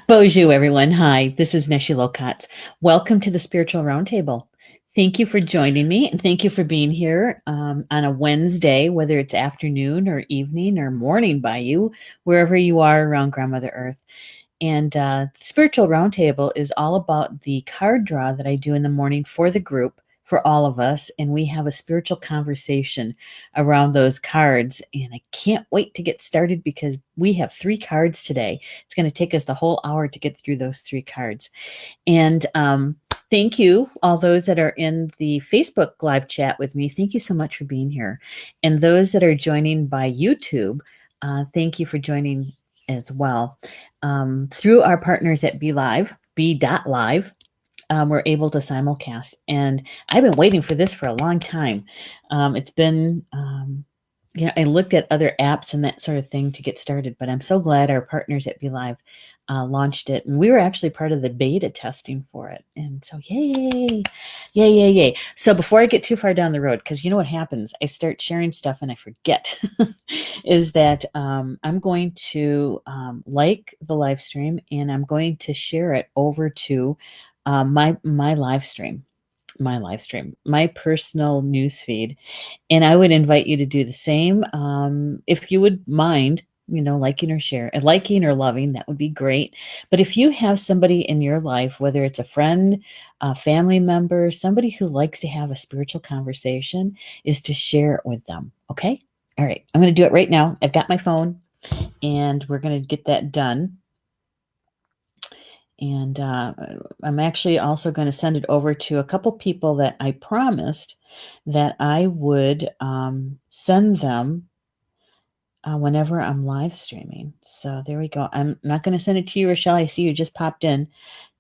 Bonjour, everyone. Hi, this is Neshi Lokotz. Welcome to the Spiritual Roundtable. Thank you for joining me, and thank you for being here on a Wednesday, whether it's afternoon or evening or morning by you, wherever you are around Grandmother Earth. And the Spiritual Roundtable is all about the card draw that I do in the morning for the group, for all of us. And we have a spiritual conversation around those cards. And I can't wait to get started because we have 3 cards today. It's going to take us the whole hour to get through those 3 cards. And thank you, all those that are in the Facebook live chat with me. Thank you so much for being here. And those that are joining by YouTube, thank you for joining as well. Through our partners at B.Live, we're able to simulcast. And I've been waiting for this for a long time. It's been, I looked at other apps and that sort of thing to get started, but I'm so glad our partners at BeLive launched it. And we were actually part of the beta testing for it. And so, yay, yay, yay, yay. So before I get too far down the road, because you know what happens, I start sharing stuff and I forget, is that I'm going to like the live stream and I'm going to share it over to my live stream, my personal news feed. And I would invite you to do the same. If you would mind, liking or loving, that would be great. But if you have somebody in your life, whether it's a friend, a family member, somebody who likes to have a spiritual conversation, is to share it with them. Okay. All right. I'm going to do it right now. I've got my phone and we're going to get that done. And I'm actually also going to send it over to a couple people that I promised that I would send them whenever I'm live streaming. So there we go. I'm not going to send it to you, Rochelle. I see you just popped in.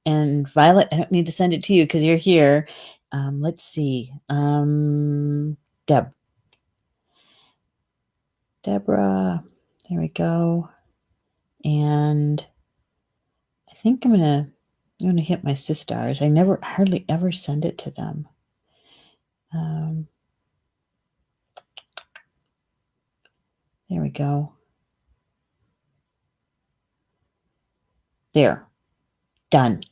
And Violet, I don't need to send it to you because you're here. Let's see. Deborah. There we go. And I think I'm gonna hit my sisters. I hardly ever send it to them. There we go. There. Done.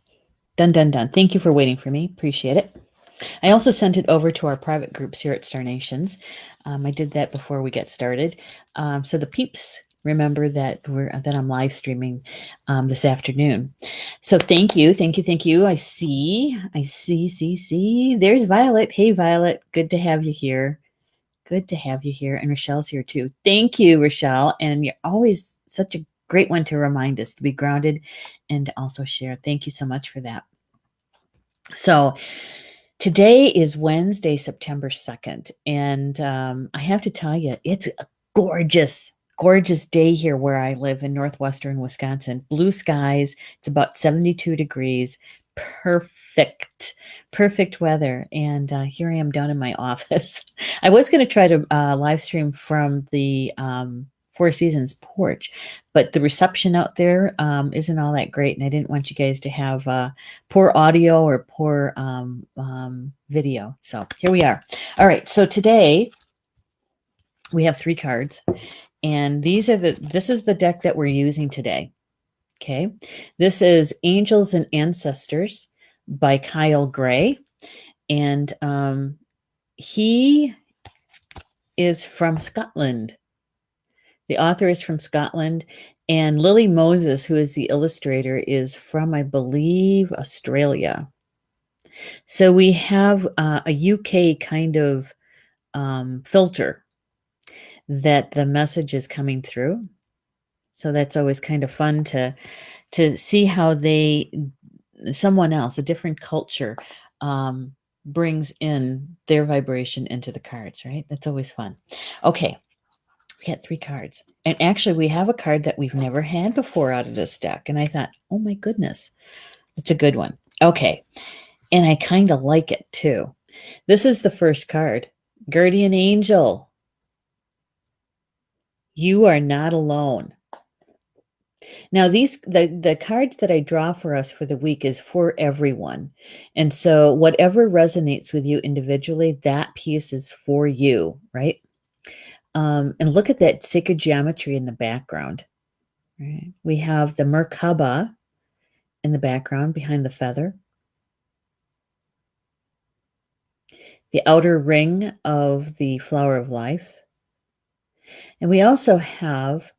Done, done, done. Thank you for waiting for me. Appreciate it. I also sent it over to our private groups here at Star Nations. I did that before we get started. So the peeps remember that I'm live streaming this afternoon. So thank you. I see. There's Violet. Hey, Violet. Good to have you here. And Rochelle's here too. Thank you, Rochelle. And you're always such a great one to remind us to be grounded and to also share. Thank you so much for that. So today is Wednesday, September 2nd. And I have to tell you, it's a gorgeous day here where I live in northwestern Wisconsin. Blue skies. It's about 72 degrees. Perfect weather. And here I am down in my office. I was going to try to live stream from the Four Seasons porch, but the reception out there isn't all that great. And I didn't want you guys to have poor audio or poor video. So here we are. All right. So today we have 3 cards. And this is the deck that we're using today. Okay. This is Angels and Ancestors by Kyle Gray. And he is from Scotland. The author is from Scotland. And Lily Moses, who is the illustrator, is from, I believe, Australia. So we have a UK kind of filter that the message is coming through. So that's always kind of fun to see how someone else, a different culture, brings in their vibration into the cards, right? That's always fun. Okay, we got 3 cards. And actually, we have a card that we've never had before out of this deck. And I thought, oh my goodness, it's a good one. Okay, and I kind of like it too. This is the first card, Guardian Angel. You are not alone. Now, the cards that I draw for us for the week is for everyone. And so whatever resonates with you individually, that piece is for you, right? And look at that sacred geometry in the background. Right? We have the Merkaba, in the background behind the feather, the outer ring of the flower of life. And we also have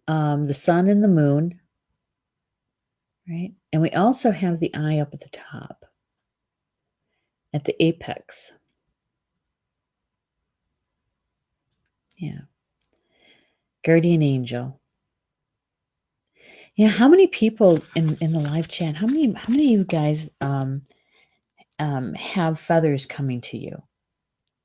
the sun and the moon, right? And we also have the eye up at the top, at the apex. Yeah. Guardian angel. Yeah, how many people in the live chat, how many of you guys have feathers coming to you?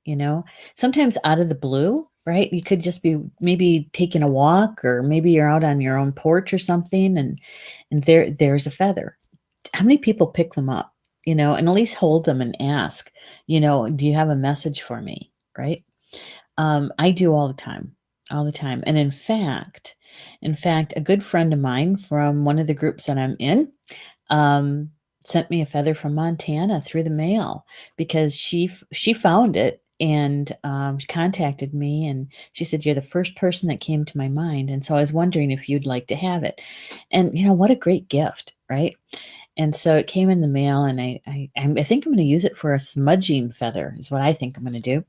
You know, sometimes out of the blue, right? You could just be maybe taking a walk, or maybe you're out on your own porch or something, and there's a feather. How many people pick them up, and at least hold them and ask, do you have a message for me? Right? I do all the time, all the time. And in fact, a good friend of mine from one of the groups that I'm in, um, sent me a feather from Montana through the mail because she found it, and she contacted me, and she said, "You're the first person that came to my mind, and so I was wondering if you'd like to have it." And what a great gift, right? And so it came in the mail, and I think I'm going to use it for a smudging feather. Is what I think I'm going to do.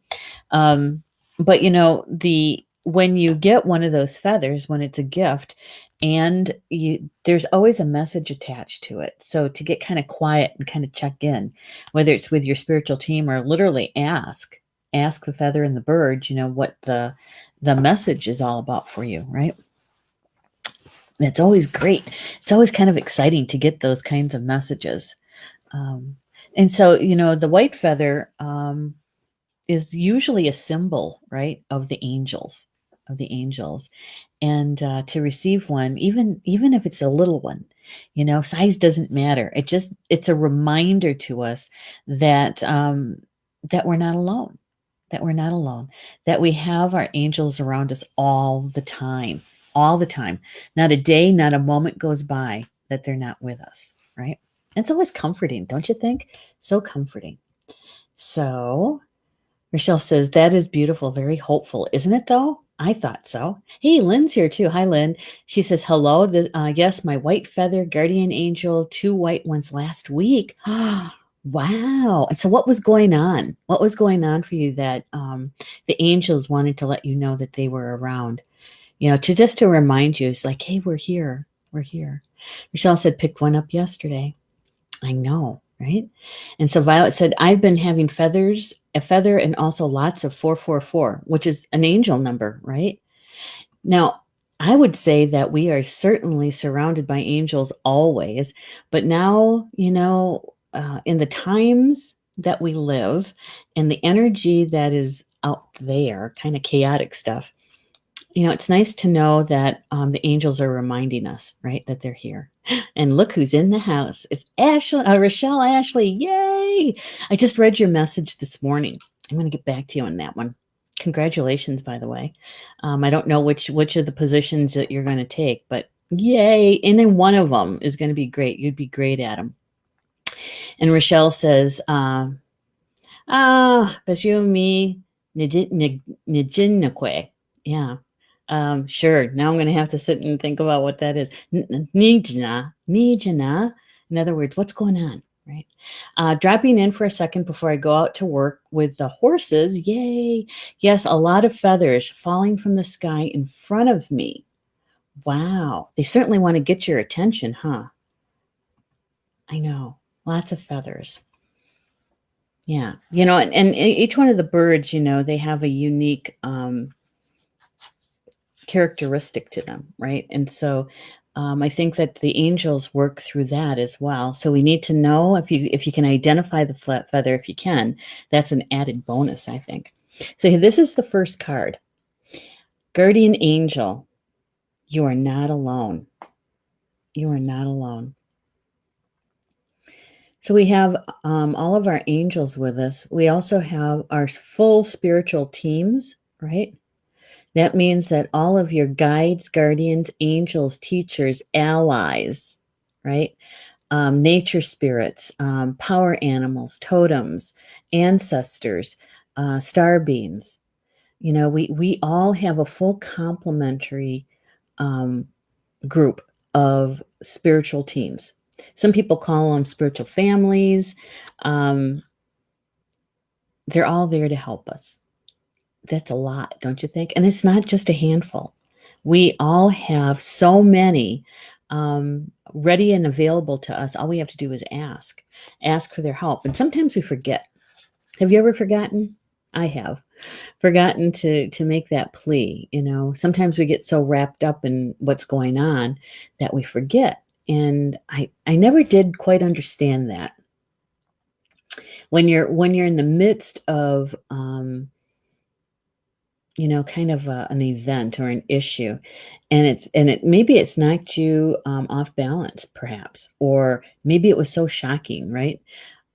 Um, but the when you get one of those feathers, when it's a gift, and there's always a message attached to it. So to get kind of quiet and kind of check in, whether it's with your spiritual team or literally ask the feather and the bird, what the message is all about for you, right? It's always great. It's always kind of exciting to get those kinds of messages. Um, and so, the white feather, is usually a symbol, right, of the angels. And to receive one, even if it's a little one, size doesn't matter. It's a reminder to us that that we're not alone, that we're not alone, that we have our angels around us all the time. Not a day, not a moment goes by that they're not with us, right? It's always comforting, don't you think? So comforting. So Michelle says, that is beautiful, very hopeful, isn't it though? I thought so. Hey, Lynn's here too. Hi, Lynn. She says, hello. Yes, my white feather guardian angel, 2 white ones last week. Wow. And so what was going on? What was going on for you that the angels wanted to let you know that they were around? To remind you, it's like, hey, we're here. We're here. Michelle said, picked one up yesterday. I know, right? And so Violet said, I've been having a feather, and also lots of 444, which is an angel number, right? Now, I would say that we are certainly surrounded by angels always, but now, in the times that we live and the energy that is out there, kind of chaotic stuff, it's nice to know that the angels are reminding us, right, that they're here. And look who's in the house. It's Rochelle Ashley. Yay! I just read your message this morning. I'm going to get back to you on that one. Congratulations, by the way. I don't know which of the positions that you're going to take, but yay! And then one of them is going to be great. You'd be great at them. And Rochelle says, Bashu mi Nijinakwe. Yeah. Sure. Now I'm going to have to sit and think about what that is. Nijna. Nijna. In other words, what's going on? Right. Dropping in for a second before I go out to work with the horses. Yay. Yes, a lot of feathers falling from the sky in front of me. Wow. They certainly want to get your attention, huh? I know. Lots of feathers. Yeah. And each one of the birds, they have a unique characteristic to them, right? And so I think that the angels work through that as well. So we need to know if you can identify the flat feather, if you can, that's an added bonus, I think. So this is the first card. Guardian angel, you are not alone. You are not alone. So we have all of our angels with us. We also have our full spiritual teams, right? That means that all of your guides, guardians, angels, teachers, allies, right? Nature spirits, power animals, totems, ancestors, star beings. We all have a full complementary group of spiritual teams. Some people call them spiritual families. Um, they're all there to help us. That's a lot, don't you think? And it's not just a handful. We all have so many ready and available to us. All we have to do is ask for their help. And sometimes we forget. Have you ever forgotten? I have forgotten to make that plea. Sometimes we get so wrapped up in what's going on that we forget. And I never did quite understand that. When you're in the midst of kind of an event or an issue, and maybe it's knocked you off balance, perhaps, or maybe it was so shocking, right?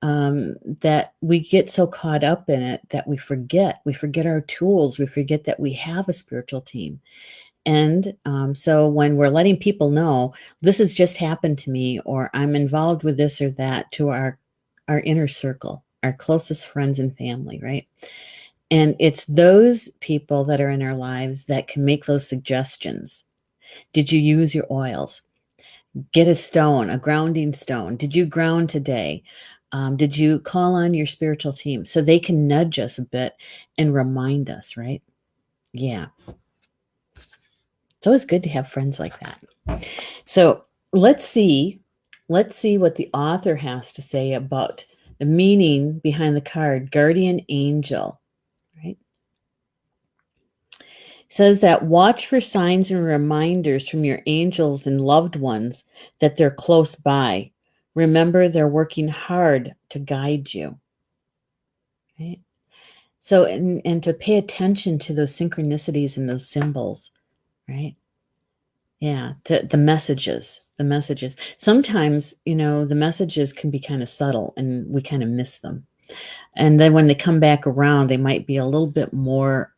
That we get so caught up in it that we forget our tools, we forget that we have a spiritual team. And so when we're letting people know this has just happened to me, or I'm involved with this or that, to our inner circle, our closest friends and family, right? And it's those people that are in our lives that can make those suggestions. Did you use your oils? Get a stone, a grounding stone. Did you ground today? Did you call on your spiritual team? So they can nudge us a bit and remind us, right? Yeah. It's always good to have friends like that. So let's see what the author has to say about the meaning behind the card, guardian angel, right? Says that watch for signs and reminders from your angels and loved ones that they're close by. Remember, they're working hard to guide you. Right? So, and to pay attention to those synchronicities and those symbols, right? Yeah, the messages, Sometimes, the messages can be kind of subtle and we kind of miss them. And then when they come back around, they might be a little bit more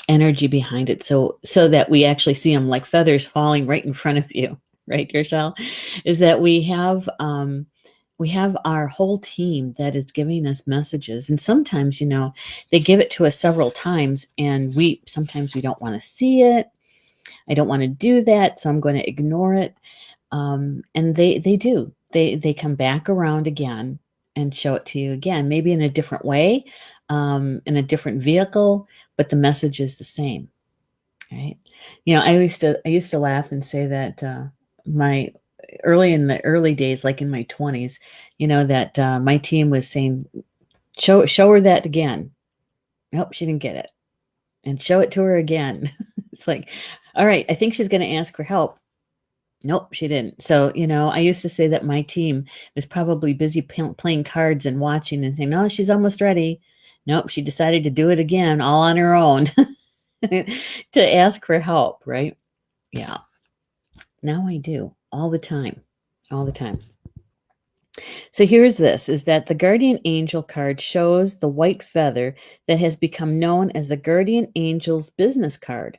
energy behind it, so that we actually see them like feathers falling right in front of you, right, Rochelle? Is that we have our whole team that is giving us messages, and sometimes they give it to us several times, and sometimes we don't want to see it. I don't want to do that, so I'm going to ignore it. And they do. They come back around again and show it to you again, maybe in a different way, in a different vehicle, but the message is the same, right? I used to laugh and say that my in the early days, like in my 20s, that my team was saying, show her that again. Nope, she didn't get it. And show it to her again. It's like, all right, I think she's going to ask for help. Nope, she didn't. So, I used to say that my team was probably busy playing cards and watching and saying, no, she's almost ready. Nope, she decided to do it again all on her own to ask for help, right? Yeah. Now I do all the time, all the time. So here's this, is that the guardian angel card shows the white feather that has become known as the guardian angel's business card.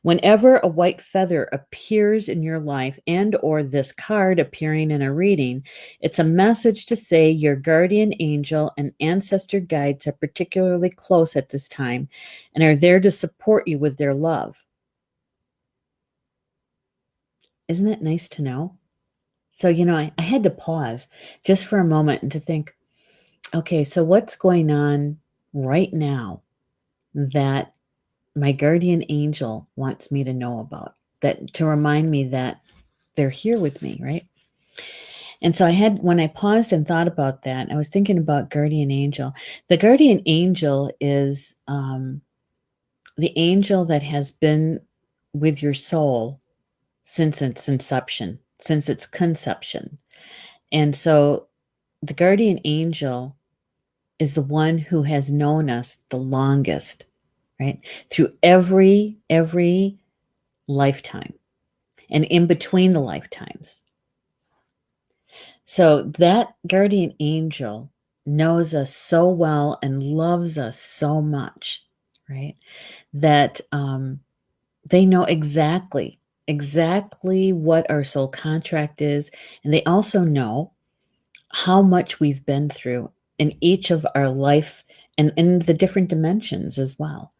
Whenever a white feather appears in your life and or this card appearing in a reading, it's a message to say your guardian angel and ancestor guides are particularly close at this time and are there to support you with their love. Isn't that nice to know? So, I had to pause just for a moment and to think, okay, so what's going on right now that my guardian angel wants me to know about, that to remind me that they're here with me, right? And so when I paused and thought about that, I was thinking about guardian angel. The guardian angel is the angel that has been with your soul since its inception, since its conception. And so the guardian angel is the one who has known us the longest, right? Through every lifetime and in between the lifetimes. So that guardian angel knows us so well and loves us so much, right? That they know exactly what our soul contract is. And they also know how much we've been through in each of our life and in the different dimensions as well,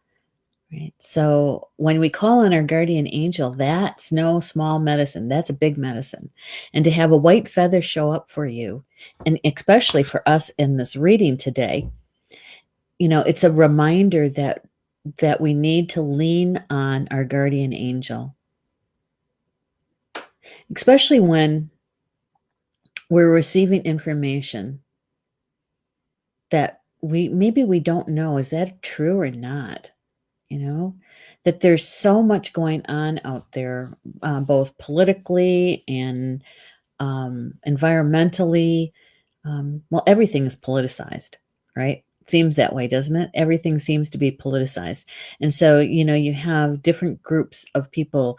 right? So when we call on our guardian angel, that's no small medicine. That's a big medicine. And to have a white feather show up for you, and especially for us in this reading today, it's a reminder that we need to lean on our guardian angel, especially when we're receiving information that we don't know, is that true or not? That there's so much going on out there, both politically and environmentally. Well, everything is politicized, right? Seems that way, doesn't it? Everything seems to be politicized. And so, you have different groups of people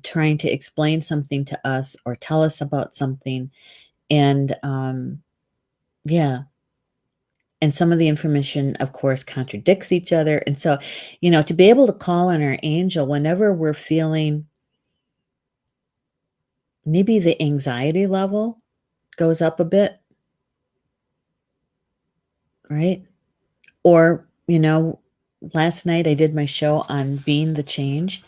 trying to explain something to us or tell us about something. And yeah, and some of the information, of course, contradicts each other. And so, to be able to call on our angel whenever we're feeling maybe the anxiety level goes up a bit, right? Or, last night I did my show on being the change.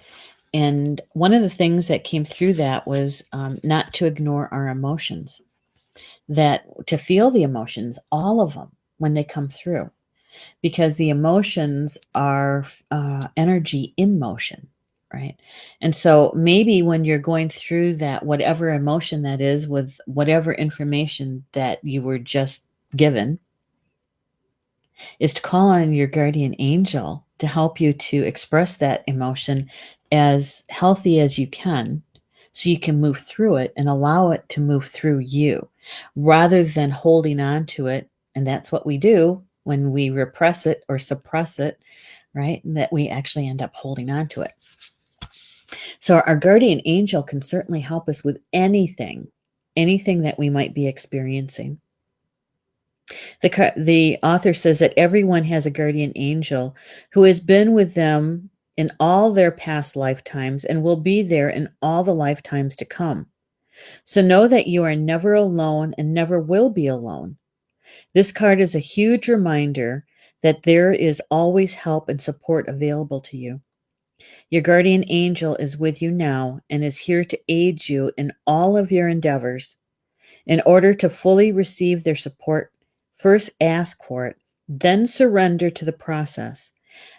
And one of the things that came through that was not to ignore our emotions, that to feel the emotions, all of them, when they come through, because the emotions are energy in motion, right? And so maybe when you're going through that, whatever emotion that is, with whatever information that you were just given, is to call on your guardian angel to help you to express that emotion as healthy as you can, so you can move through it and allow it to move through you rather than holding on to it. And that's what we do when we repress it or suppress it, right? That we actually end up holding on to it. So our guardian angel can certainly help us with anything that we might be experiencing. The author says that everyone has a guardian angel who has been with them in all their past lifetimes and will be there in all the lifetimes to come. So know that you are never alone and never will be alone. This card is a huge reminder that there is always help and support available to you. Your guardian angel is with you now and is here to aid you in all of your endeavors. In order to fully receive their support, first ask for it, then surrender to the process.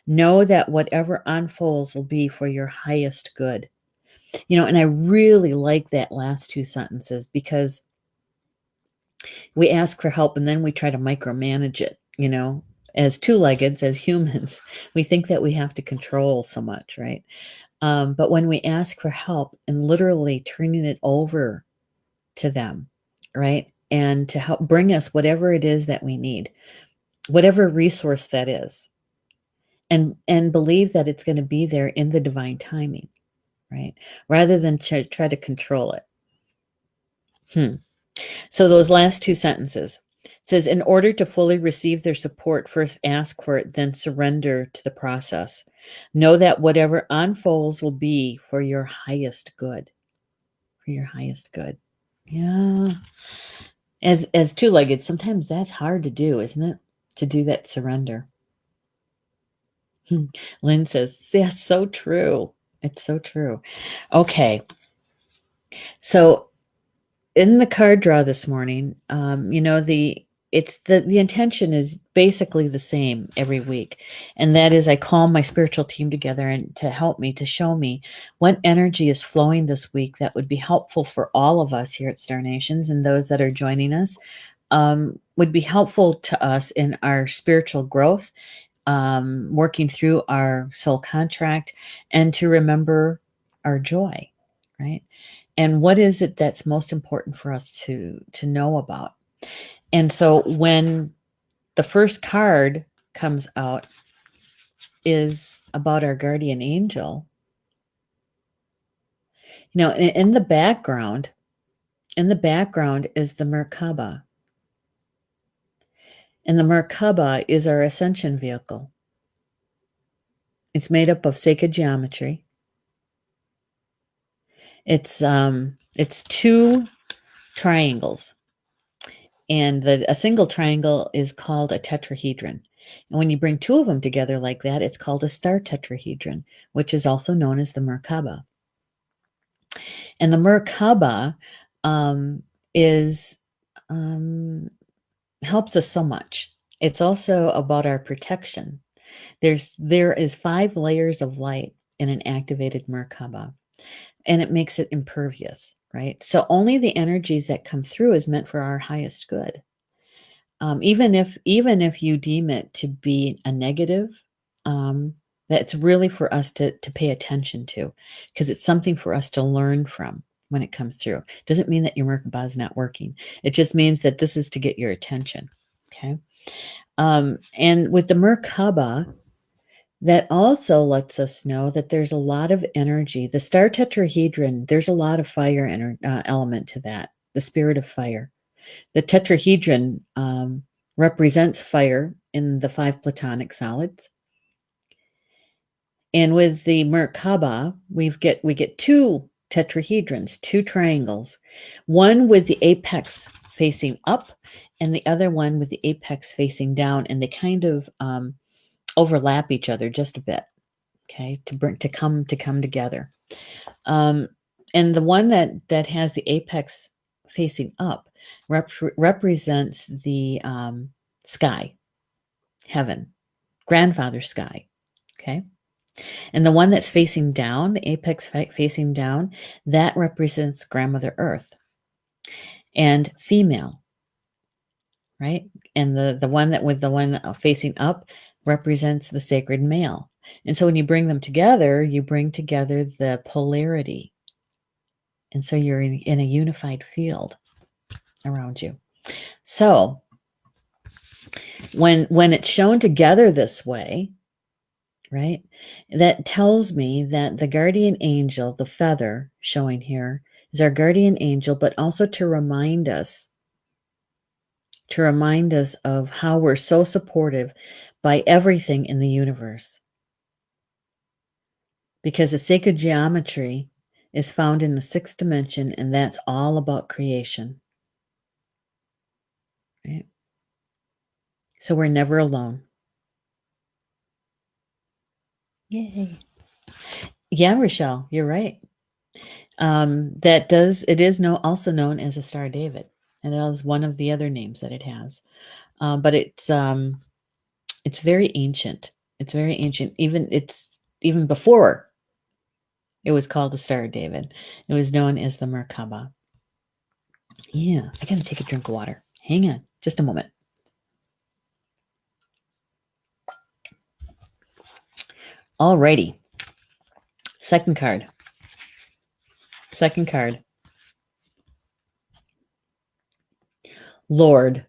Know that whatever unfolds will be for your highest good. And I really like that last two sentences, because we ask for help and then we try to micromanage it, as two-leggeds, as humans. We think that we have to control so much, right? But when we ask for help and literally turning it over to them, right? And to help bring us whatever it is that we need, whatever resource that is, and believe that it's going to be there in the divine timing, right? Rather than try to control it. So those last two sentences, it says, in order to fully receive their support, first ask for it, then surrender to the process. Know that whatever unfolds will be for your highest good. For your highest good. Yeah. As two-legged, sometimes that's hard to do, isn't it? To do that surrender. Lynn says, yeah, so true. It's so true. Okay. So in the card draw this morning, the intention is basically the same every week. And that is, I call my spiritual team together and to help me, to show me what energy is flowing this week that would be helpful for all of us here at Star Nations, and those that are joining us, would be helpful to us in our spiritual growth, working through our soul contract, and to remember our joy, right? And what is it that's most important for us to know about? And so when the first card comes out is about our guardian angel, in the background is the Merkaba. And the Merkaba is our ascension vehicle. It's made up of sacred geometry. It's two triangles. And a single triangle is called a tetrahedron. And when you bring two of them together like that, it's called a star tetrahedron, which is also known as the Merkaba. And the Merkaba is helps us so much. It's also about our protection. There is 5 layers of light in an activated Merkaba, and it makes it impervious, right? So only the energies that come through is meant for our highest good. Even if you deem it to be a negative, um, that's really for us to pay attention to, because it's something for us to learn from when it comes through. Doesn't mean that your Merkaba is not working. It just means that this is to get your attention. Okay. And with the Merkaba, that also lets us know that there's a lot of energy. The star tetrahedron, there's a lot of fire element to that, the spirit of fire. The tetrahedron represents fire in the 5 platonic solids. And with the Merkaba, we get 2 tetrahedrons, 2 triangles, one with the apex facing up and the other one with the apex facing down, and they kind of overlap each other just a bit, okay, to come together. Um, and the one that has the apex facing up represents the sky, heaven, grandfather sky. Okay. And the one that's facing down, the apex facing down, that represents grandmother earth and female, right? And the one that with the one facing up represents the sacred male. And so when you bring them together, you bring together the polarity. And so you're in a unified field around you. So when it's shown together this way, right, that tells me that the guardian angel, the feather showing here, is our guardian angel, but also to remind us of how we're so supportive by everything in the universe. Because the sacred geometry is found in the 6th dimension, and that's all about creation. Right? So we're never alone. Yay. Yeah, Rochelle, you're right. It is also known as a Star David. And that is one of the other names that it has. But it's very ancient. It's very ancient. Even before it was called the Star of David. It was known as the Merkaba. Yeah, I gotta take a drink of water. Hang on, just a moment. Alrighty. Second card. Lord,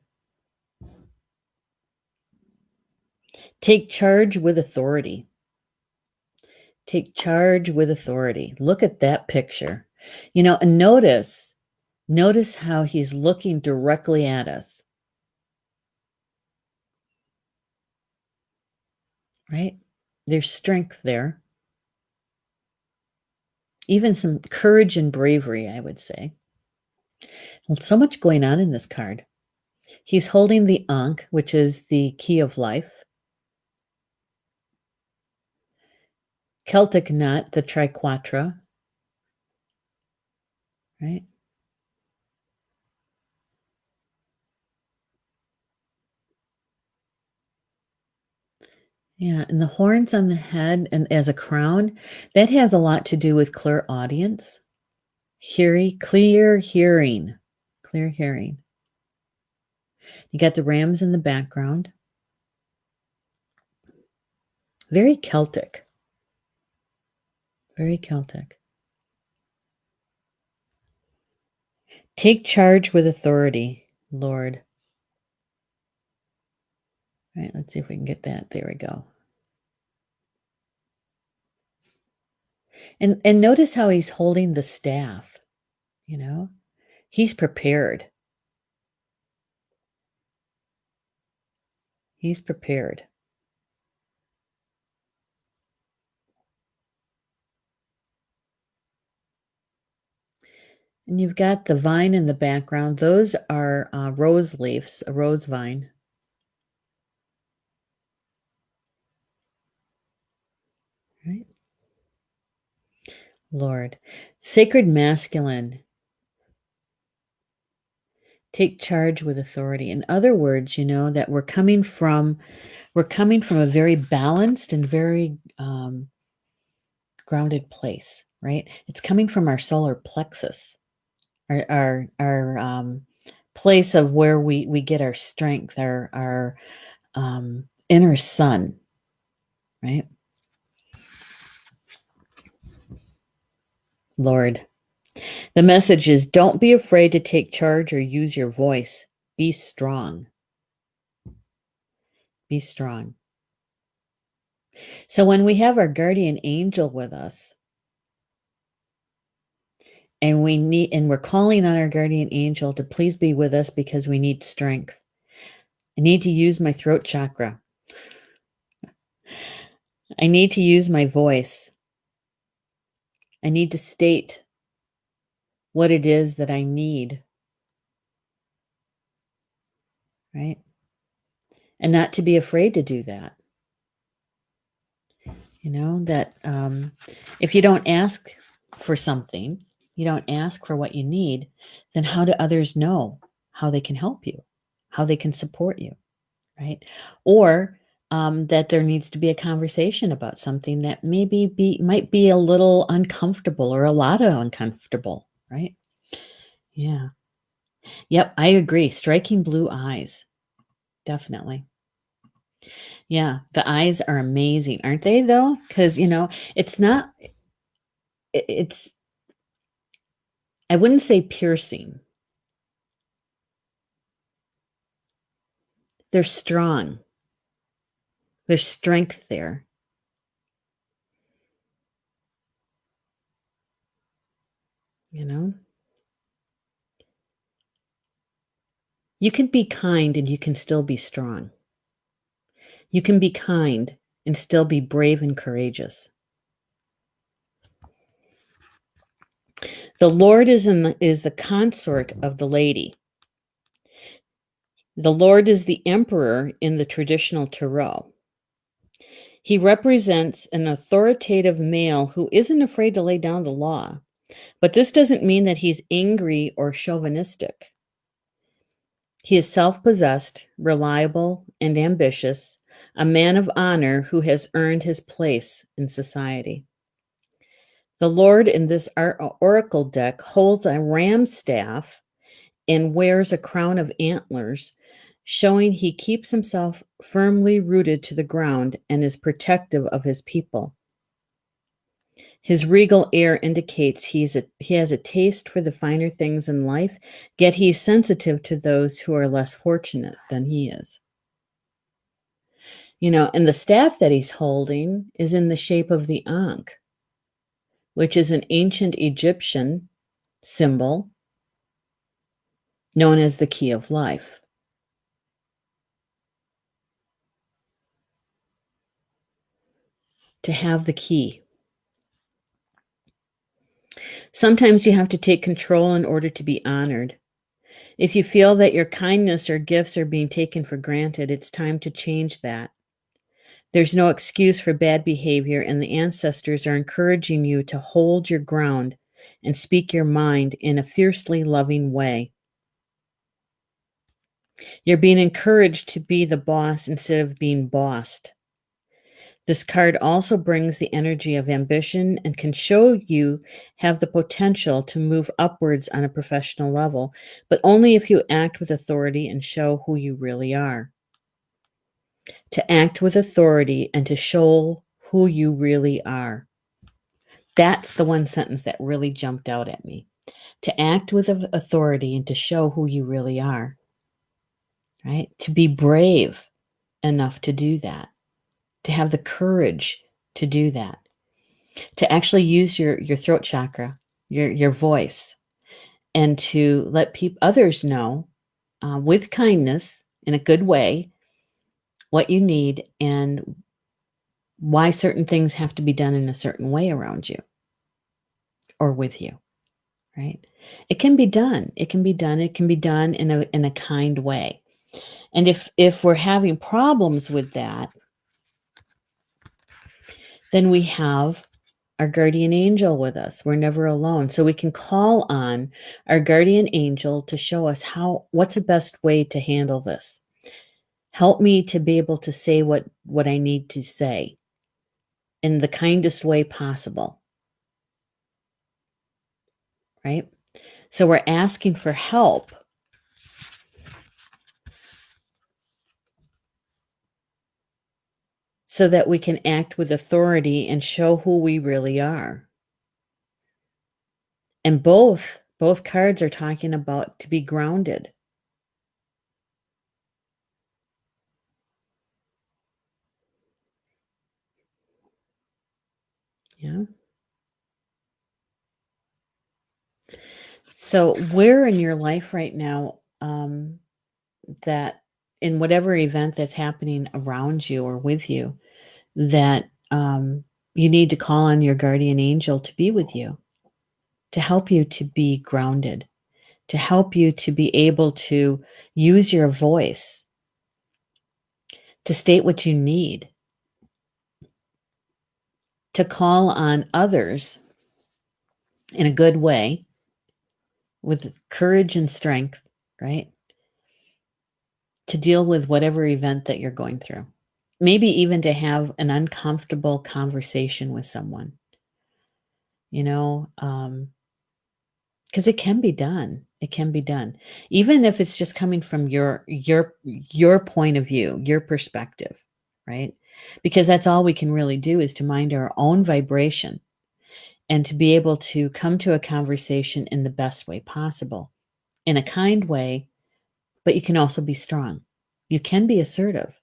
take charge with authority. Take charge with authority. Look at that picture. And notice how he's looking directly at us. Right? There's strength there. Even some courage and bravery, I would say. Well, so much going on in this card. He's holding the Ankh, which is the key of life. Celtic knot, the triquetra. Right? Yeah, and the horns on the head and as a crown, that has a lot to do with clairaudience, clear hearing. You got the rams in the background. Very Celtic. Very Celtic. Take charge with authority, Lord. All right, let's see if we can get that. There we go. And notice how he's holding the staff, He's prepared. He's prepared. And you've got the vine in the background. Those are rose leaves, a rose vine. Right? Lord. Sacred masculine. Take charge with authority. In other words, that we're coming from a very balanced and very grounded place, right? It's coming from our solar plexus, our place of where we get our strength, our inner sun, right? Lord. The message is don't be afraid to take charge or use your voice. Be strong. Be strong. So when we have our guardian angel with us, and we're calling on our guardian angel to please be with us because we need strength. I need to use my throat chakra. I need to use my voice. I need to state what it is that I need, right? And not to be afraid to do that. That if you don't ask for something, you don't ask for what you need, then how do others know how they can help you, how they can support you, right? Or that there needs to be a conversation about something that might be a little uncomfortable or a lot of uncomfortable, right? Yeah. Yep, I agree. Striking blue eyes. Definitely. Yeah, the eyes are amazing, aren't they though? Because, it's not it's I wouldn't say piercing. They're strong. There's strength there. You know? You can be kind and you can still be strong. You can be kind and still be brave and courageous. The Lord is the consort of the lady. The Lord is the emperor in the traditional tarot. He represents an authoritative male who isn't afraid to lay down the law. But this doesn't mean that he's angry or chauvinistic. He is self-possessed, reliable, and ambitious, a man of honor who has earned his place in society. The Lord in this oracle deck holds a ram staff and wears a crown of antlers, showing he keeps himself firmly rooted to the ground and is protective of his people. His regal air indicates he has a taste for the finer things in life, yet he's sensitive to those who are less fortunate than he is. And the staff that he's holding is in the shape of the Ankh, which is an ancient Egyptian symbol known as the key of life. To have the key. Sometimes you have to take control in order to be honored. If you feel that your kindness or gifts are being taken for granted, it's time to change that. There's no excuse for bad behavior, and the ancestors are encouraging you to hold your ground and speak your mind in a fiercely loving way. You're being encouraged to be the boss instead of being bossed. This card also brings the energy of ambition and can show you have the potential to move upwards on a professional level, but only if you act with authority and show who you really are. To act with authority and to show who you really are. That's the one sentence that really jumped out at me. To act with authority and to show who you really are, right? To be brave enough to do that, to have the courage to do that, to actually use your throat chakra, your voice, and to let others know with kindness in a good way what you need and why certain things have to be done in a certain way around you or with you, right? It can be done. It can be done. It can be done in a kind way. And if we're having problems with that, then we have our guardian angel with us. We're never alone. So we can call on our guardian angel to show us what's the best way to handle this. Help me to be able to say what I need to say in the kindest way possible, right? So we're asking for help so that we can act with authority and show who we really are. And both cards are talking about to be grounded. Yeah. So where in your life right now that in whatever event that's happening around you or with you that you need to call on your guardian angel to be with you, to help you to be grounded, to help you to be able to use your voice to state what you need, to call on others in a good way with courage and strength, right? To deal with whatever event that you're going through. Maybe even to have an uncomfortable conversation with someone, you know, because it can be done. It can be done, even if it's just coming from your point of view, your perspective, right? Because that's all we can really do is to mind our own vibration and to be able to come to a conversation in the best way possible, in a kind way, but you can also be strong. You can be assertive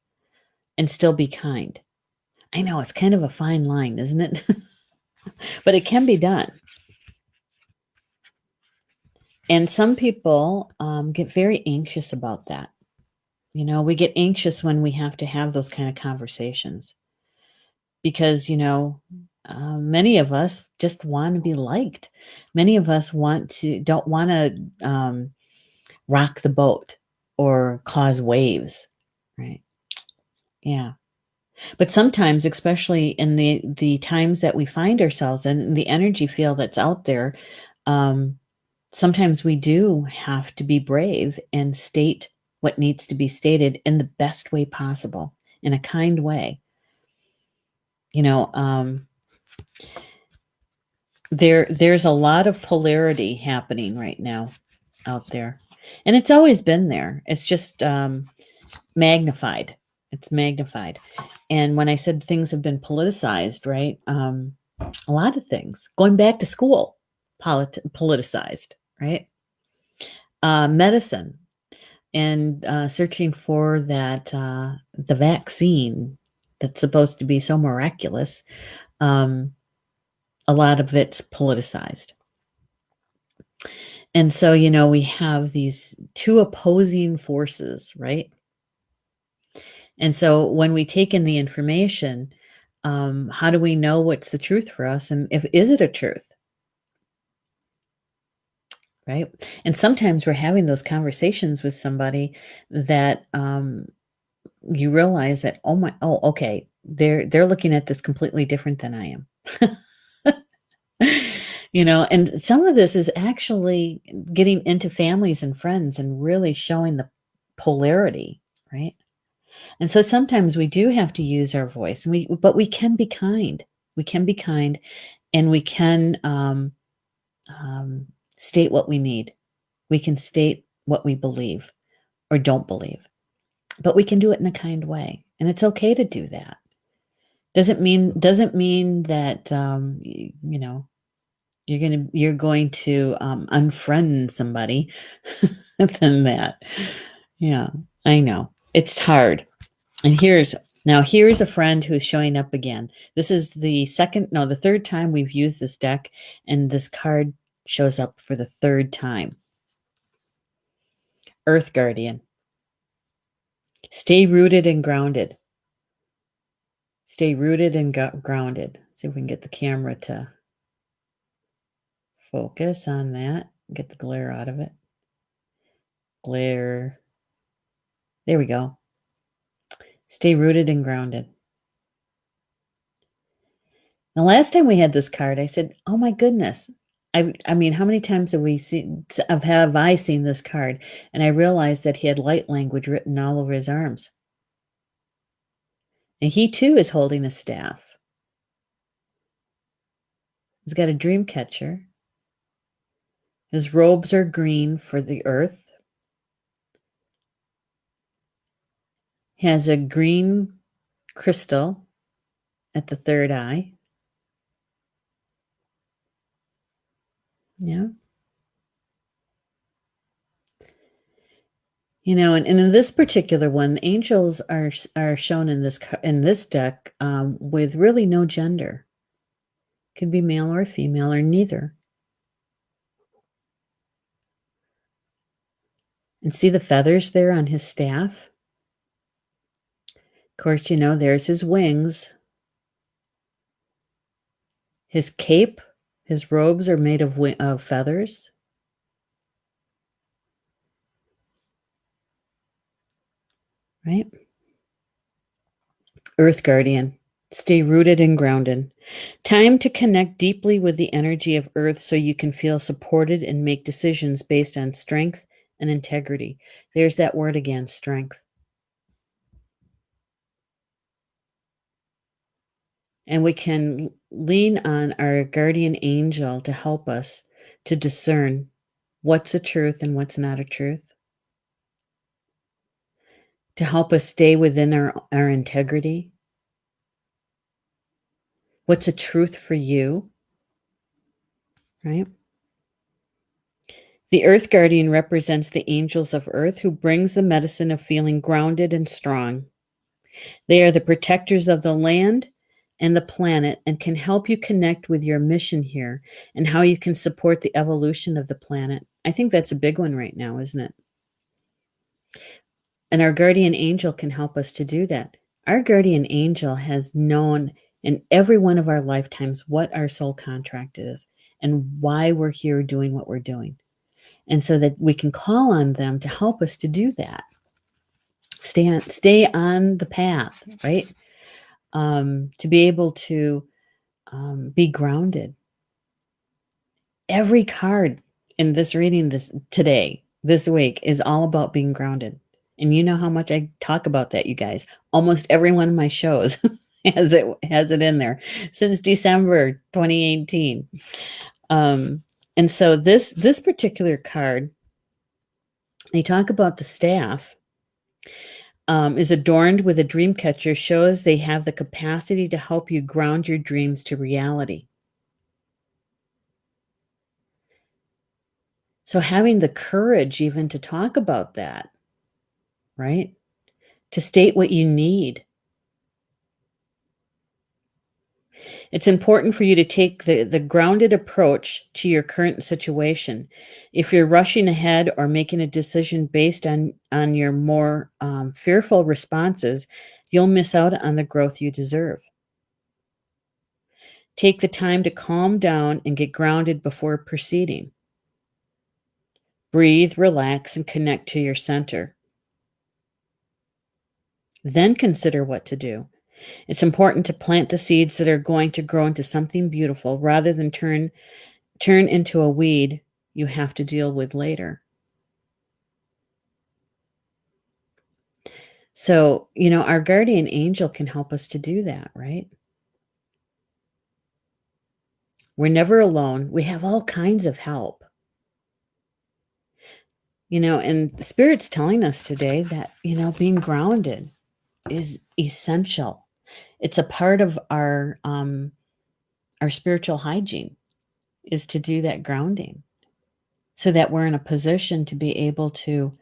and still be kind. I know it's kind of a fine line, isn't it? But it can be done. And some people get very anxious about that. You know, we get anxious when we have to have those kind of conversations because, many of us just want to be liked. Many of us don't want to rock the boat or cause waves, right? Yeah. But sometimes, especially in the times that we find ourselves in, the energy field that's out there, um, sometimes we do have to be brave and state what needs to be stated in the best way possible, in a kind way. You know, there's a lot of polarity happening right now out there, and it's always been there. It's just magnified. It's magnified. And when I said things have been politicized, right? A lot of things going back to school, politicized, right? Medicine and searching for the vaccine that's supposed to be so miraculous. Um, a lot of it's politicized. And so, we have these two opposing forces, right? And so when we take in the information, how do we know what's the truth for us? And is it a truth? Right. And sometimes we're having those conversations with somebody that you realize that, okay, they're looking at this completely different than I am. And some of this is actually getting into families and friends and really showing the polarity, right? And so sometimes we do have to use our voice, and but we can be kind. We can be kind, and we can state what we need. We can state what we believe or don't believe, but we can do it in a kind way, and it's okay to do that. Doesn't mean that you're going to unfriend somebody than that. Yeah, I know it's hard. And here's a friend who's showing up again. This is the third time we've used this deck, and this card shows up for the third time. Earth Guardian. Stay rooted and grounded. Stay rooted and grounded. See if we can get the camera to Focus on that. Get the glare out of it. Glare. There we go. Stay rooted and grounded. The last time we had this card, I said, "Oh my goodness." I mean, how many times have I seen this card? And I realized that he had light language written all over his arms. And he too is holding a staff. He's got a dream catcher. His robes are green for the earth. He has a green crystal at the third eye. Yeah. And in this particular one, the angels are shown in this deck with really no gender. Could be male or female or neither. And see the feathers there on his staff? Of course, there's his wings. His cape, his robes are made of feathers. Right? Earth Guardian. Stay rooted and grounded. Time to connect deeply with the energy of Earth so you can feel supported and make decisions based on strength and integrity. There's that word again, strength. And we can lean on our guardian angel to help us to discern what's a truth and what's not a truth, to help us stay within our integrity. What's a truth for you, right? The Earth Guardian represents the angels of Earth who brings the medicine of feeling grounded and strong. They are the protectors of the land and the planet and can help you connect with your mission here and how you can support the evolution of the planet. I think that's a big one right now, isn't it? And our guardian angel can help us to do that. Our guardian angel has known in every one of our lifetimes what our soul contract is and why we're here doing what we're doing. And so that we can call on them to help us to do that. Stay on the path, right? To be able to be grounded. Every card in this reading this week, is all about being grounded. And you know how much I talk about that, you guys. Almost every one of my shows has it in there since December 2018. And so this particular card, they talk about the staff is adorned with a dream catcher, shows they have the capacity to help you ground your dreams to reality. So having the courage even to talk about that, right? To state what you need. It's important for you to take the grounded approach to your current situation. If you're rushing ahead or making a decision based on your more fearful responses, you'll miss out on the growth you deserve. Take the time to calm down and get grounded before proceeding. Breathe, relax, and connect to your center. Then consider what to do. It's important to plant the seeds that are going to grow into something beautiful rather than turn into a weed you have to deal with later. So, our guardian angel can help us to do that, right? We're never alone. We have all kinds of help. And Spirit's telling us today that, being grounded is essential. It's a part of our spiritual hygiene is to do that grounding so that we're in a position to be able to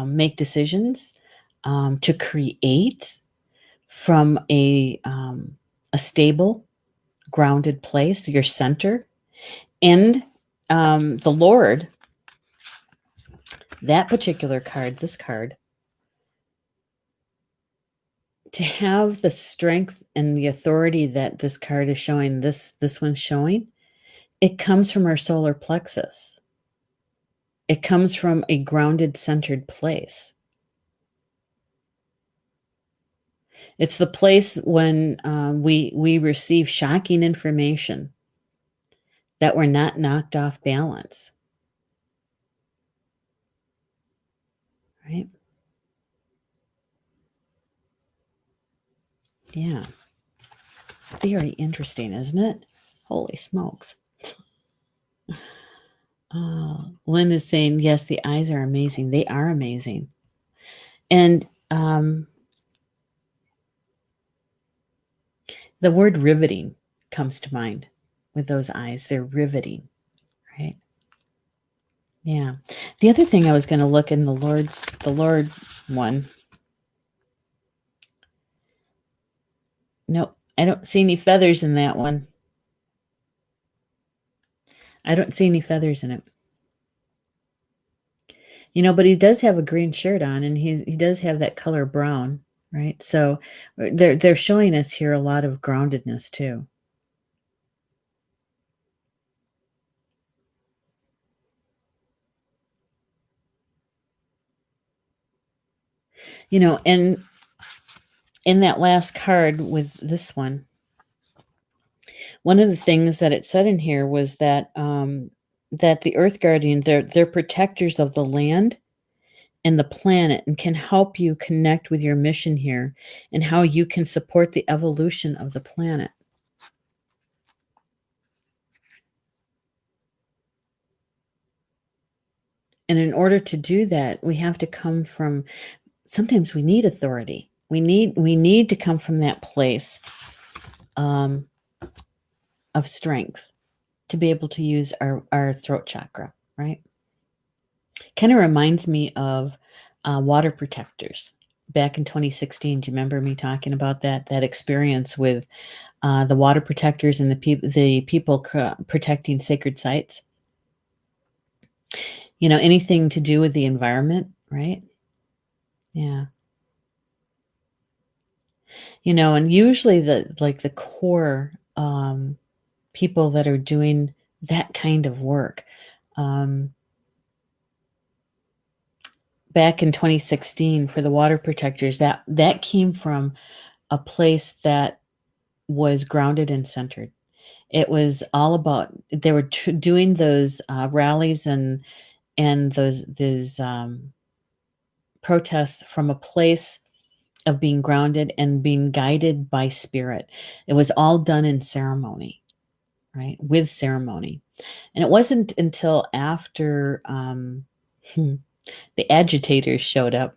make decisions, to create from a stable, grounded place, your center, and the Lord. That particular card, this card, to have the strength and the authority that this card is showing, this one's showing, It comes from our solar plexus. It comes from a grounded, centered place. It's the place when we receive shocking information that we're not knocked off balance, right? Yeah. Very interesting, isn't it? Holy smokes. Lynn is saying, yes, the eyes are amazing. They are amazing. And the word riveting comes to mind with those eyes. They're riveting, right? Yeah. The other thing I was going to look in the Lord one. Nope. I don't see any feathers in that one. I don't see any feathers in it. But he does have a green shirt on, and he does have that color brown, right? So they're showing us here a lot of groundedness too. And in that last card with this one of the things that it said in here was that that the Earth Guardian, they're protectors of the land and the planet, and can help you connect with your mission here and how you can support the evolution of the planet. And in order to do that, we have to come from, sometimes we need authority. We need to come from that place of strength to be able to use our throat chakra, right? Kind of reminds me of water protectors. Back in 2016, do you remember me talking about that experience with the water protectors and the people protecting sacred sites? Anything to do with the environment, right? Yeah. And usually the core people that are doing that kind of work, back in 2016 for the water protectors, that came from a place that was grounded and centered. It was all about, they were doing those rallies and those protests from a place of being grounded and being guided by spirit. It was all done in ceremony, right? With ceremony. And it wasn't until after the agitators showed up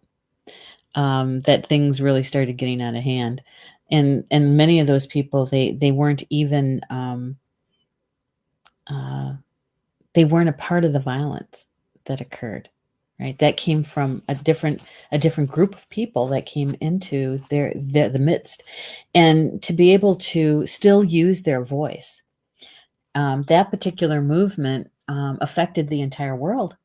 that things really started getting out of hand. And many of those people, they weren't even they weren't a part of the violence that occurred, right? That came from a different group of people that came into the midst, and to be able to still use their voice. That particular movement affected the entire world.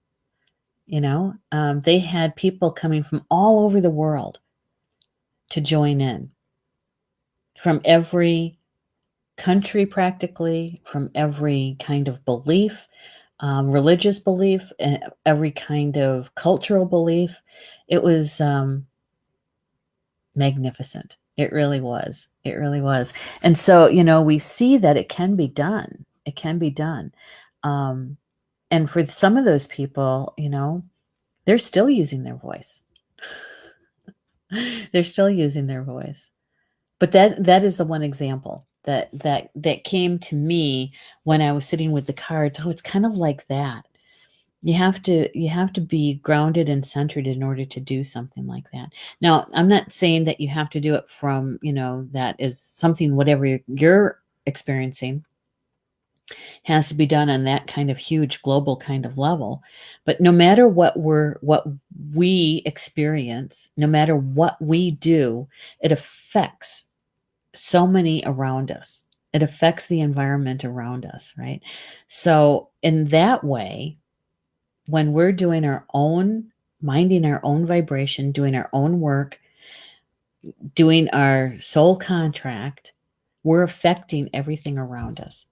They had people coming from all over the world to join in, from every country, practically, from every kind of belief, religious belief, every kind of cultural belief. It was magnificent. It really was. It really was. And so, we see that it can be done. It can be done. And for some of those people, they're still using their voice. They're still using their voice. But that is the one example that came to me when I was sitting with the cards. Oh, it's kind of like that. You have to be grounded and centered in order to do something like that. Now, I'm not saying that you have to do it from, that is something, whatever you're experiencing has to be done on that kind of huge global kind of level. But no matter what we experience, no matter what we do, it affects so many around us. It affects the environment around us, right? So in that way, when we're doing our own, minding our own vibration, doing our own work, doing our soul contract, we're affecting everything around us.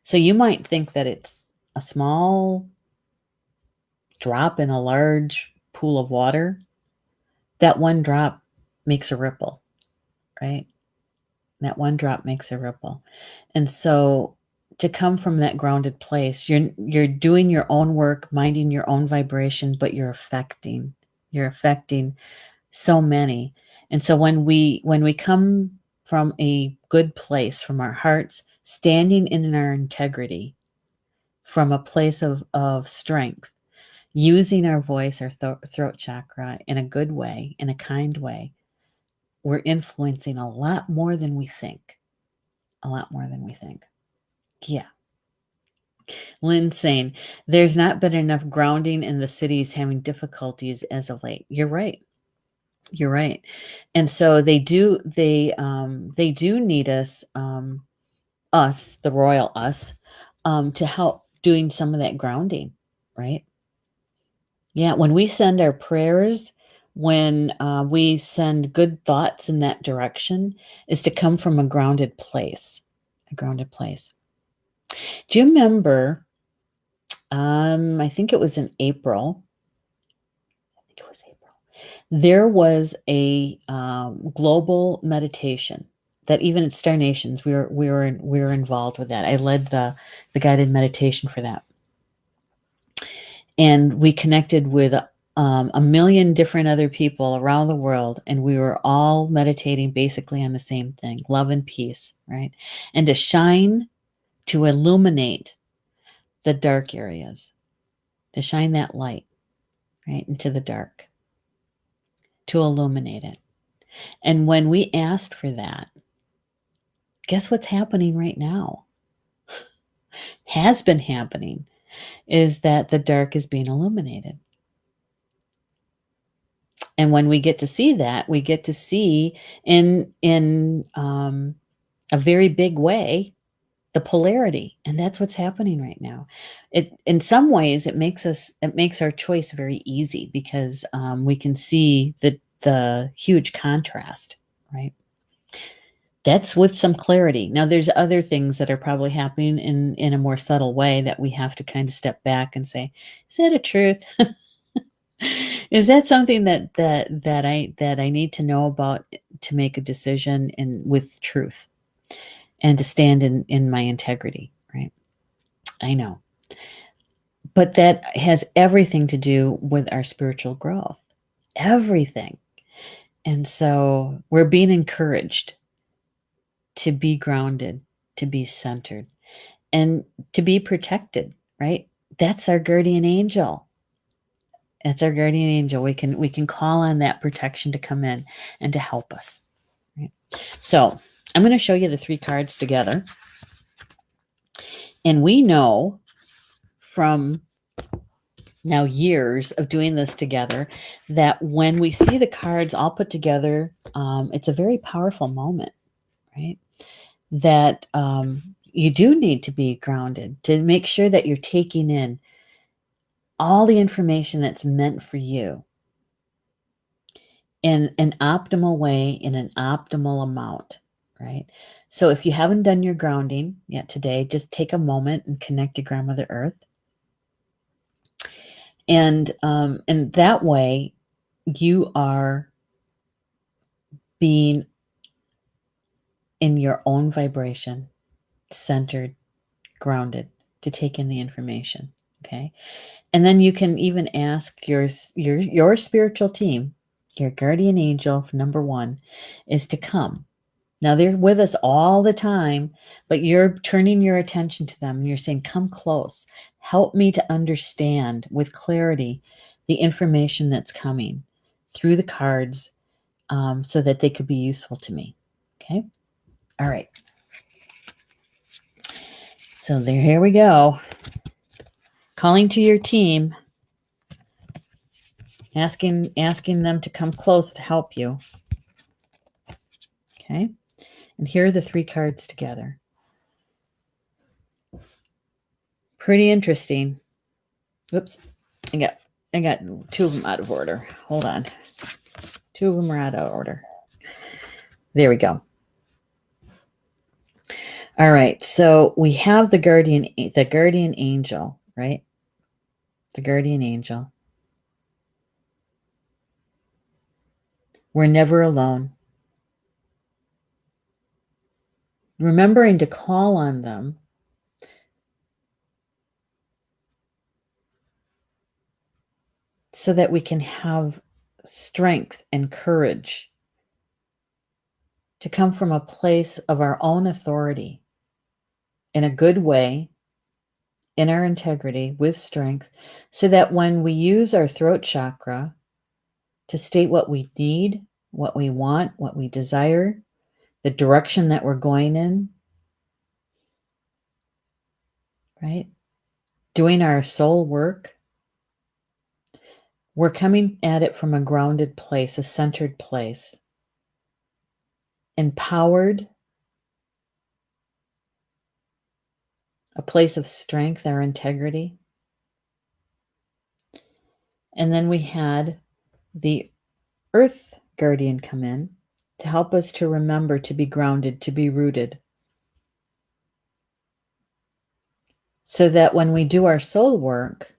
So you might think that it's a small drop in a large pool of water. That one drop makes a ripple, right? That one drop makes a ripple. And so to come from that grounded place, you're doing your own work, minding your own vibration, but you're affecting so many. And so when we come from a good place, from our hearts, standing in our integrity, from a place of strength, using our voice, our throat chakra in a good way, in a kind way, we're influencing a lot more than we think. A lot more than we think. Yeah. Lynn saying, there's not been enough grounding in the cities having difficulties as of late. You're right. You're right. And so they do need us, the royal us, to help doing some of that grounding, right? Yeah, when we send our prayers, when we send good thoughts in that direction, is to come from a grounded place. A grounded place. Do you remember? I think it was in April. I think it was April. There was a global meditation that even at Star Nations we were involved with that. I led the guided meditation for that, and we connected with a million different other people around the world, and we were all meditating basically on the same thing: love and peace, right? And to shine, to illuminate the dark areas, to shine that light right into the dark, to illuminate it. And when we asked for that, guess what's happening right now? Has been happening is that the dark is being illuminated. And when we get to see that, we get to see in a very big way the polarity, and that's what's happening right now. It in some ways it makes our choice very easy because we can see the huge contrast, right? That's with some clarity. Now, there's other things that are probably happening in a more subtle way that we have to kind of step back and say, "Is that a truth? Is that something that I need to know about to make a decision and with truth and to stand in my integrity?" Right? I know, but that has everything to do with our spiritual growth. Everything. And so we're being encouraged to be grounded, to be centered, and to be protected, right? That's our guardian angel. That's our guardian angel. We can call on that protection to come in and to help us. Right? So I'm going to show you the three cards together. And we know from now years of doing this together that when we see the cards all put together, it's a very powerful moment, right? That you do need to be grounded to make sure that you're taking in all the information that's meant for you in an optimal way, in an optimal amount, right? So if you haven't done your grounding yet today, just take a moment and connect to Grandmother Earth. And that way you are being in your own vibration, centered, grounded to take in the information. Okay. And then you can even ask your spiritual team, your guardian angel, number one, is to come. Now they're with us all the time, but you're turning your attention to them and you're saying, come close. Help me to understand with clarity the information that's coming through the cards so that they could be useful to me. Okay. All right. So here we go. Calling to your team, asking them to come close to help you. Okay. And here are the three cards together. Pretty interesting. Whoops. I got two of them out of order. Hold on. Two of them are out of order. There we go. All right. So we have the guardian angel, right? The guardian angel. We're never alone. Remembering to call on them so that we can have strength and courage to come from a place of our own authority in a good way, in our integrity, with strength, so that when we use our throat chakra to state what we need, what we want, what we desire, the direction that we're going in, right? Doing our soul work, we're coming at it from a grounded place, a centered place, empowered, a place of strength, our integrity. And then we had the earth guardian come in to help us to remember to be grounded, to be rooted, so that when we do our soul work,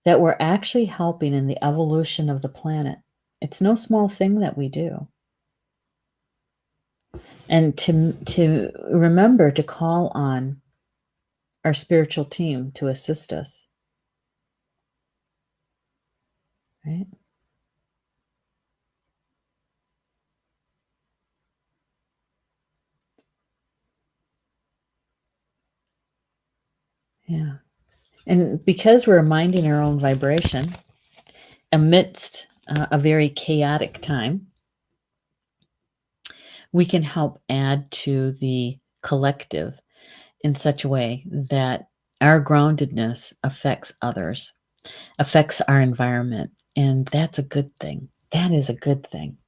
that we're actually helping in the evolution of the planet. It's no small thing that we do. And to remember to call on our spiritual team to assist us, right? Yeah. And because we're minding our own vibration amidst a very chaotic time, we can help add to the collective in such a way that our groundedness affects others, affects our environment. And that's a good thing. That is a good thing.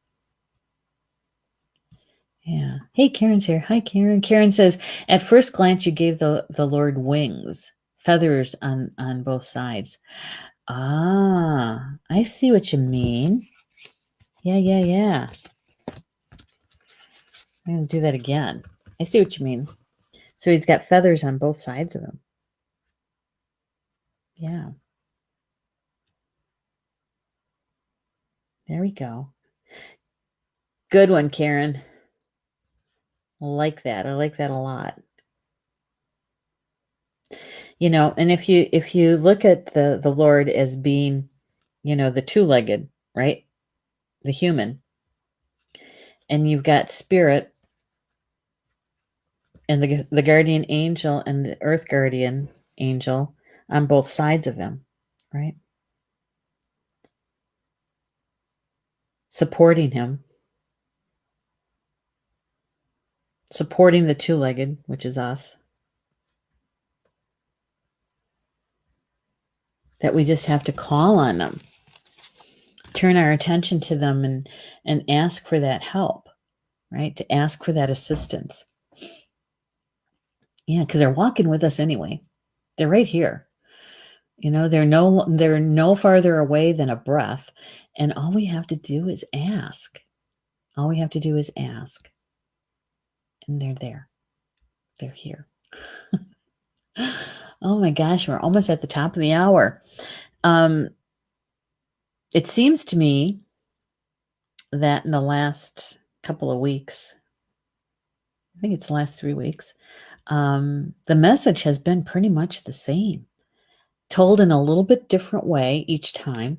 Yeah. Hey, Karen's here. Hi, Karen. Karen says, at first glance, you gave the Lord wings, feathers on both sides. Ah, I see what you mean. Yeah. I'm going to do that again. I see what you mean. So he's got feathers on both sides of him. Yeah. There we go. Good one, Karen. I like that. I like that a lot. And if you look at the Lord as being, the two-legged, right? The human, and you've got spirit and the guardian angel and the earth guardian angel on both sides of him, right? Supporting him, supporting the two-legged, which is us. That we just have to call on them, turn our attention to them, and ask for that help, right? To ask for that assistance. Yeah, because they're walking with us anyway. They're right here. They're no farther away than a breath. And all we have to do is ask. All we have to do is ask. And they're there. They're here. Oh my gosh, we're almost at the top of the hour. It seems to me that in the last couple of weeks, I think it's the last 3 weeks, the message has been pretty much the same, told in a little bit different way each time,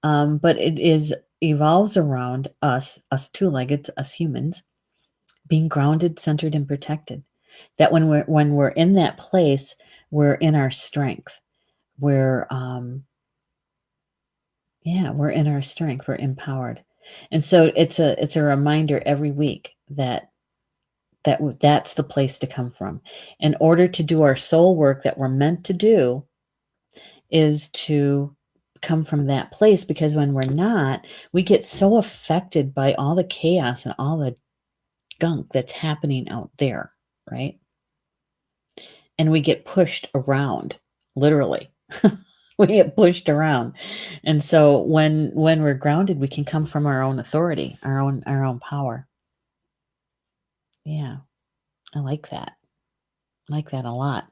but evolves around us two-leggeds, us humans, being grounded, centered, and protected. That when we're in that place, we're in our strength. We're we're in our strength. We're empowered, and so it's a reminder every week that's the place to come from. In order to do our soul work that we're meant to do, is to come from that place, because when we're not, we get so affected by all the chaos and all the gunk that's happening out there, right? And we get pushed around, literally. We get pushed around. And so when we're grounded, we can come from our own authority, our own power. Yeah. I like that. I like that a lot.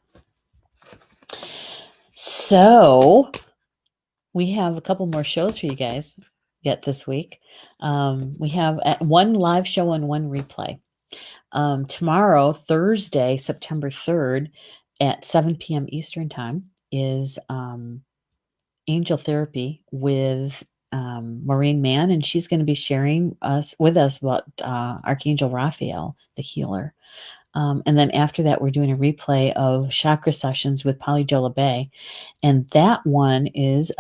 So we have a couple more shows for you guys yet this week. We have one live show and one replay. Tomorrow, Thursday, September 3rd at 7 p.m. Eastern Time is Angel Therapy with Maureen Mann, and she's going to be sharing with us about Archangel Raphael, the healer. And then after that, we're doing a replay of Chakra Sessions with Polly Jola Bay. And that one is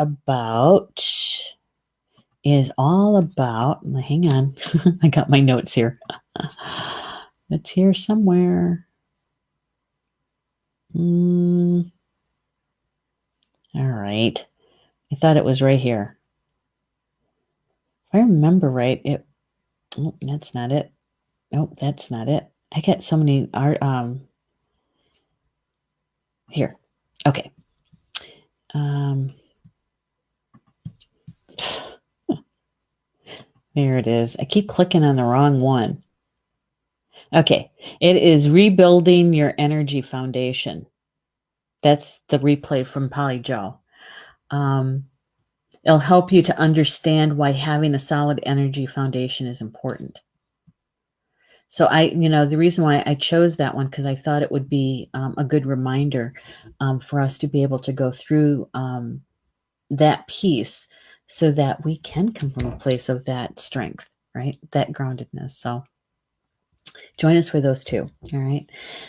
all about, hang on, I got my notes here. It's here somewhere. All right. I thought it was right here. If I remember right, that's not it. Nope, that's not it. I get so many art. Here. Okay. There it is. I keep clicking on the wrong one. Okay. It is rebuilding your energy foundation. That's the replay from Polly Joe. It'll help you to understand why having a solid energy foundation is important. So the reason why I chose that one, because I thought it would be a good reminder for us to be able to go through that piece so that we can come from a place of that strength, right? That groundedness. So join us for those two. All right.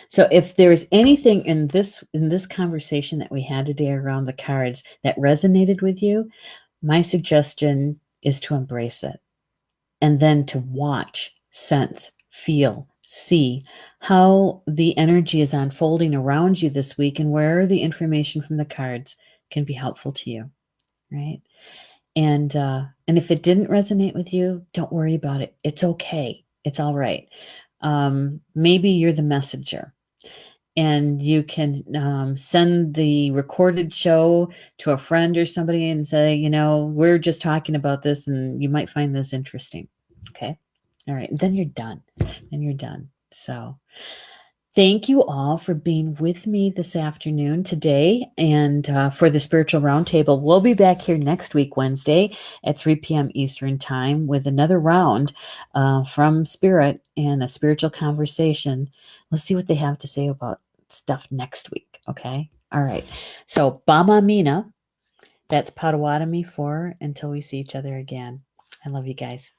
So if there's anything in this conversation that we had today around the cards that resonated with you, my suggestion is to embrace it and then to watch, sense, feel, see how the energy is unfolding around you this week and where the information from the cards can be helpful to you, right? And if it didn't resonate with you, don't worry about it. It's okay. It's all right. Maybe you're the messenger and you can send the recorded show to a friend or somebody and say, we're just talking about this and you might find this interesting. Okay. All right. Then you're done. So thank you all for being with me this afternoon today and for the Spiritual Roundtable. We'll be back here next week, Wednesday at 3 p.m. Eastern Time with another round from Spirit and a spiritual conversation. Let's see what they have to say about stuff next week, okay? All right. So, Bama Mina, that's Potawatomi for until we see each other again. I love you guys.